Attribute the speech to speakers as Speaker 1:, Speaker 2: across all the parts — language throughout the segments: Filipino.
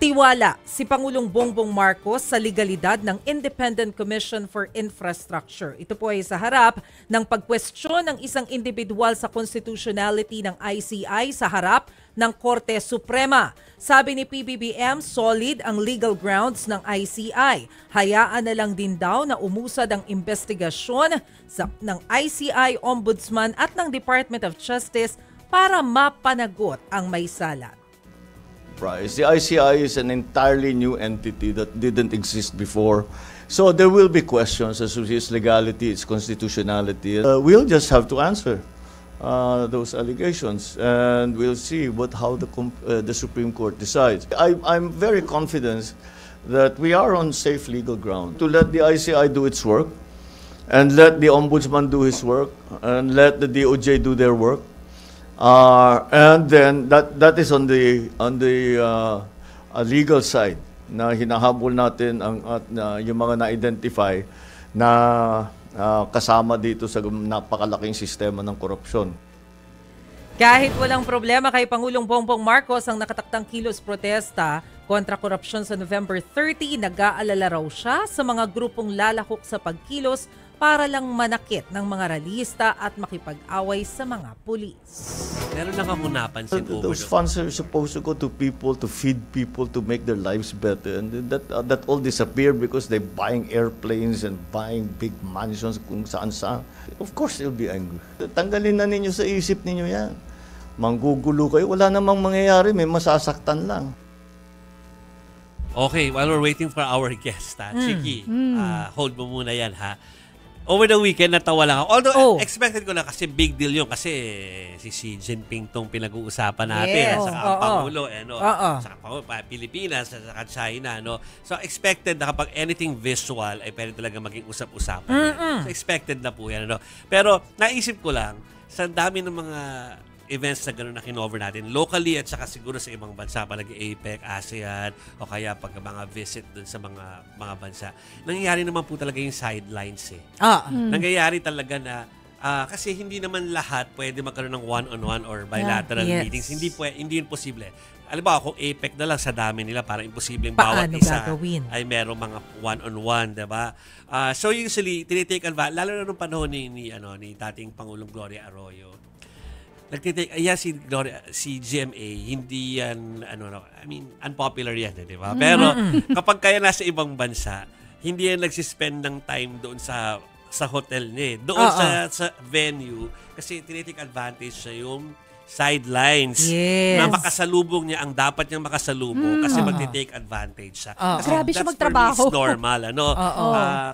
Speaker 1: Nagtiwala si Pangulong Bongbong Marcos sa legalidad ng Independent Commission for Infrastructure. Ito po ay sa harap ng pagkwestiyon ng isang individual sa constitutionality ng ICI sa harap ng Korte Suprema. Sabi ni PBBM, solid ang legal grounds ng ICI. Hayaan na lang din daw na umusad ang investigasyon ng ICI Ombudsman at ng Department of Justice para mapanagot ang may sala.
Speaker 2: The ICI is an entirely new entity that didn't exist before. So there will be questions as to its legality, its constitutionality. We'll just have to answer those allegations, and we'll see how the Supreme Court decides. I'm very confident that we are on safe legal ground to let the ICI do its work, and let the Ombudsman do his work, and let the DOJ do their work. And then that is on the legal side na hinahabol natin yung mga na-identify na kasama dito sa napakalaking sistema ng korupsyon.
Speaker 1: Kahit walang problema kay Pangulong Bongbong Marcos ang nakataktang kilos protesta kontra korupsyon sa November 30, nag-aalala raw siya sa mga grupong lalahok sa pagkilos para lang manakit ng mga ralista at makipag-away sa mga pulis.
Speaker 3: Meron lang akong napansin
Speaker 2: Those funds are supposed to go to people, to feed people, to make their lives better. And that all disappeared because they're buying airplanes and buying big mansions kung saan-saan. Of course, they'll be angry. Tanggalin na ninyo sa isip ninyo yan. Manggugulo kayo. Wala namang mangyayari. May masasaktan lang.
Speaker 3: Okay, while we're waiting for our guest, Chiki, hold mo muna yan, ha? Over the weekend, natawa lang ako. Although, expected ko na kasi big deal yun kasi si Xi Jinping tong pinag-uusapan natin. Saka ang Pangulo, saka Pilipinas, saka China. No? So, expected na kapag anything visual ay pwede talaga maging usap-usapan. So, expected na po yan. No? Pero, naisip ko lang, sa dami ng mga events na gano'n na kinover natin, locally at saka siguro sa ibang bansa, palagi APEC, ASEAN, o kaya pag mga visit dun sa mga bansa, nangyayari naman po talaga yung sidelines eh. Nangyayari talaga na, kasi hindi naman lahat pwede magkaroon ng one-on-one or bilateral meetings. Hindi yun posible. Alam ba, kung APEC na lang sa dami nila, parang imposibleng bawat isa ay merong mga one-on-one, diba? So usually, tinitake advantage, lalo na nung panahon ni dating Pangulong Gloria Arroyo, si GMA, hindi yan, unpopular yan, di ba? Pero kapag kaya nasa ibang bansa, hindi yan nagsispend ng time doon sa hotel niya. Doon sa venue, kasi tinitake advantage siya yung sidelines na makasalubong niya ang dapat niyang makasalubong kasi magti-take advantage siya. Kasi
Speaker 4: grabe siya magtrabaho.
Speaker 3: For me, it's normal.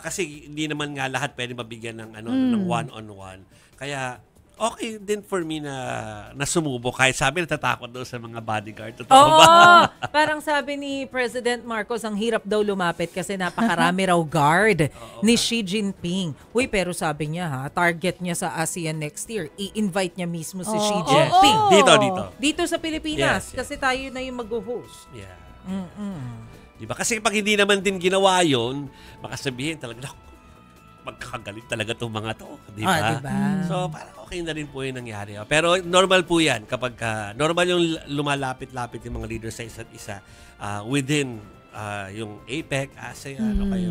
Speaker 3: Kasi hindi naman nga lahat pwede mabigyan ng one-on-one. Kaya, okay din for me na sumubo. Kahit sabi, natatakot daw sa mga bodyguard. Totoo ba?
Speaker 1: Parang sabi ni President Marcos, ang hirap daw lumapit kasi napakarami raw guard ni Xi Jinping. Uy, pero sabi niya target niya sa ASEAN next year. I-invite niya mismo si Xi Jinping. Dito sa Pilipinas. Kasi tayo na yung mag-host.
Speaker 3: Yeah. Diba? Kasi pag hindi naman din ginawa yun, makasabihin talaga, magkakagalit talaga itong mga to. Diba?
Speaker 1: Diba?
Speaker 3: So, parang okay na rin po yung nangyari. Pero normal po yan kapag normal yung lumalapit-lapit yung mga leaders sa isa't isa within yung APEC, ASEAN, o kaya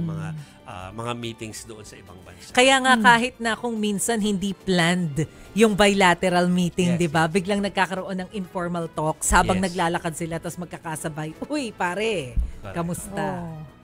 Speaker 3: mga meetings doon sa ibang bansa.
Speaker 1: Kaya nga kahit na kung minsan hindi planned yung bilateral meeting, di ba? Biglang nagkakaroon ng informal talks habang naglalakad sila tapos magkakasabay. Uy, pare, kamusta?